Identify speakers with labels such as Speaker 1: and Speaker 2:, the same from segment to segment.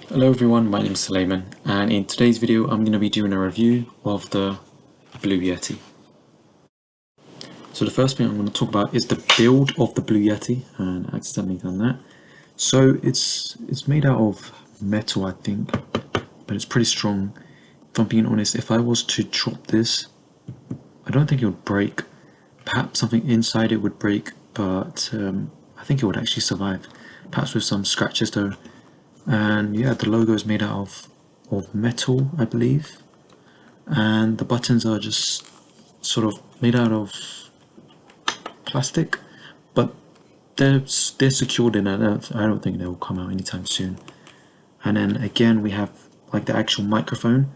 Speaker 1: Hello everyone, my name is Suleiman, and in today's video I'm going to be doing a review of the Blue Yeti. So the first thing I'm going to talk about is the build of the Blue Yeti, and I accidentally done that. So it's made out of metal, I think, but it's pretty strong. If I'm being honest, if I was to drop this, I don't think it would break. Perhaps something inside it would break, but I think it would actually survive. Perhaps with some scratches though. And yeah, the logo is made out of metal, I believe, and the buttons are just sort of made out of plastic, but they're secured in it. I don't think they will come out anytime soon. And then again, we have like the actual microphone,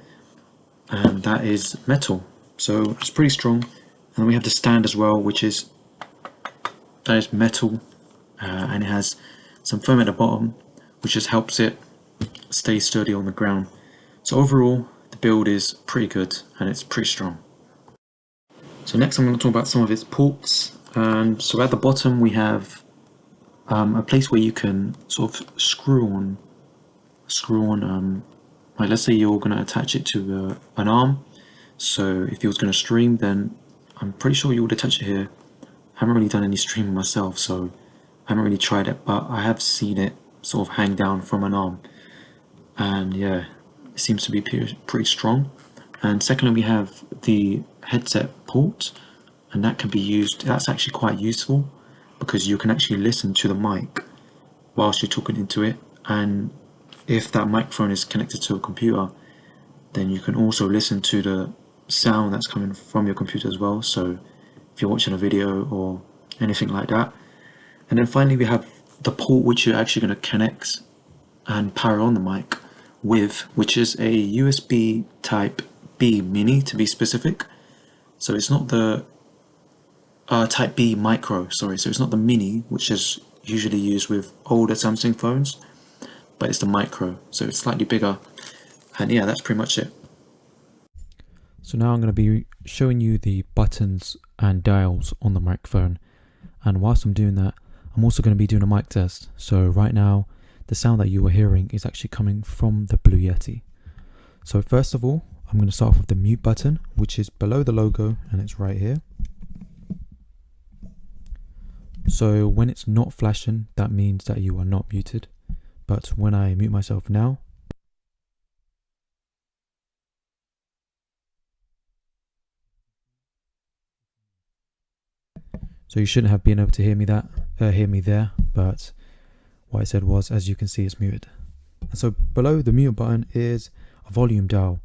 Speaker 1: and that is metal, so it's pretty strong. And we have the stand as well, which is metal, and it has some foam at the bottom, which just helps it stay sturdy on the ground. So overall, the build is pretty good and it's pretty strong. So next I'm going to talk about some of its ports. So at the bottom we have a place where you can sort of screw on, like let's say you're going to attach it to an arm. So if it was going to stream, then I'm pretty sure you would attach it here. I haven't really done any streaming myself, so I haven't really tried it, but I have seen it sort of hang down from an arm. And yeah, it seems to be pretty strong. And secondly, we have the headset port, and that can be used. That's actually quite useful because you can actually listen to the mic whilst you're talking into it. And if that microphone is connected to a computer, then you can also listen to the sound that's coming from your computer as well. So if you're watching a video or anything like that. And then finally, we have the port which you're actually going to connect and power on the mic with, which is a USB type B mini to be specific. So it's not the type B micro, sorry, so it's not the mini, which is usually used with older Samsung phones, but it's the micro, so it's slightly bigger. And yeah, that's pretty much it.
Speaker 2: So now I'm going to be showing you the buttons and dials on the microphone, and whilst I'm doing that, I'm also going to be doing a mic test. So right now the sound that you are hearing is actually coming from the Blue Yeti. So first of all, I'm going to start off with the mute button, which is below the logo, and it's right here. So when it's not flashing, that means that you are not muted. But when I mute myself now, so you shouldn't have been able to hear me there, but what I said was, as you can see, it's muted. And so below the mute button is a volume dial,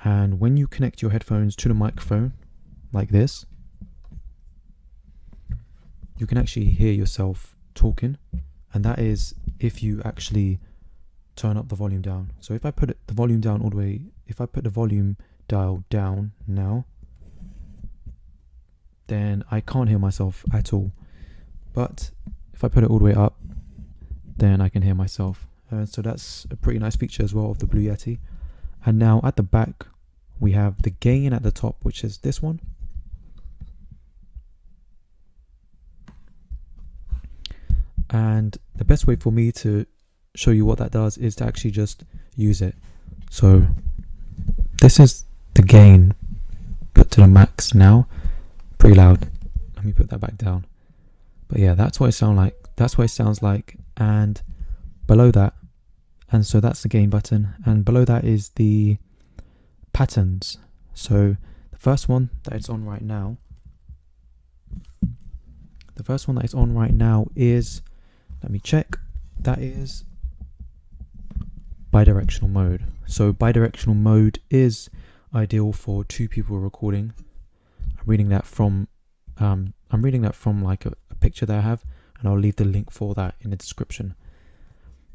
Speaker 2: and when you connect your headphones to the microphone like this, you can actually hear yourself talking, and that is if you actually turn up the volume down. So if I put the volume down all the way, if I put the volume dial down now, then I can't hear myself at all. But if I put it all the way up, then I can hear myself. So that's a pretty nice feature as well of the Blue Yeti. And now at the back, we have the gain at the top, which is this one. And the best way for me to show you what that does is to actually just use it. So this is the gain put to the max now. Pretty loud. Let me put that back down. But yeah, that's what it sounds like. That's what it sounds like. And below that, and so that's the gain button, and below that is the patterns. So the first one that it's on right now, is, let me check, that is bidirectional mode. So bidirectional mode is ideal for two people recording. I'm reading that from like a picture that I have, and I'll leave the link for that in the description.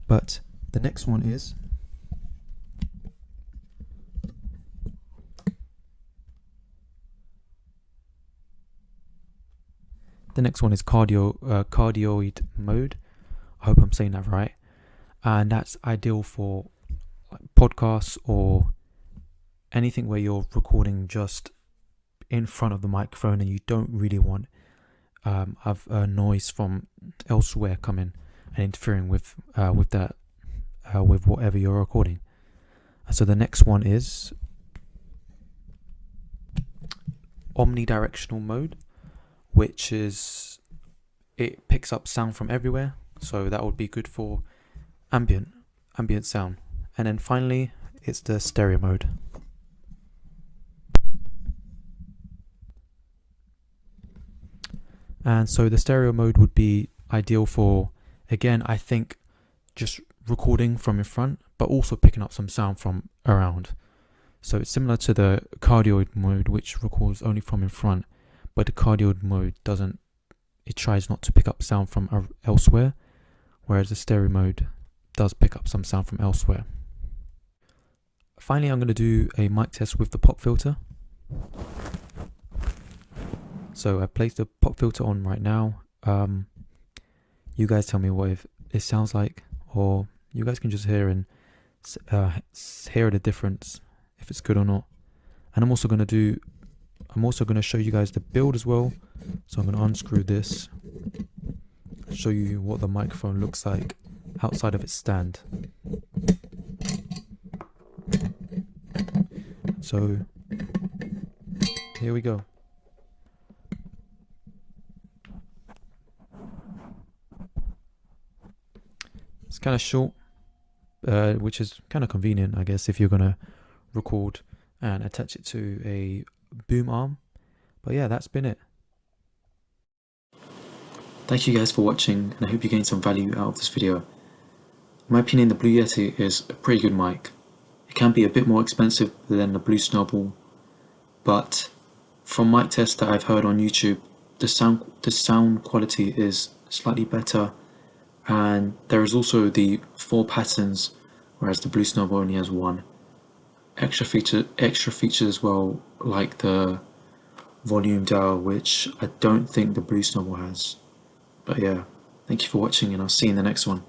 Speaker 2: But the next one is cardioid mode. I hope I'm saying that right. And that's ideal for like podcasts or anything where you're recording just in front of the microphone and you don't really want have noise from elsewhere coming and interfering with that with whatever you're recording. So the next one is omnidirectional mode, which is it picks up sound from everywhere, so that would be good for ambient sound. And then finally it's the stereo mode. And so the stereo mode would be ideal for, again, I think just recording from in front, but also picking up some sound from around. So it's similar to the cardioid mode, which records only from in front, but the cardioid mode doesn't, it tries not to pick up sound from elsewhere, whereas the stereo mode does pick up some sound from elsewhere. Finally, I'm going to do a mic test with the pop filter. So I placed the pop filter on right now. You guys tell me what it sounds like, or you guys can just hear and hear the difference if it's good or not. And I'm also going to show you guys the build as well. So I'm going to unscrew this, show you what the microphone looks like outside of its stand. So here we go. It's kind of short, which is kind of convenient, I guess, if you're going to record and attach it to a boom arm. But yeah, that's been it.
Speaker 1: Thank you guys for watching, and I hope you gained some value out of this video. In my opinion, the Blue Yeti is a pretty good mic. It can be a bit more expensive than the Blue Snowball, but from mic tests that I've heard on YouTube, the sound quality is slightly better. And there is also the 4 patterns, whereas the Blue Snowball only has 1. Extra features as well, like the volume dial, which I don't think the Blue Snowball has. But yeah, thank you for watching, and I'll see you in the next one.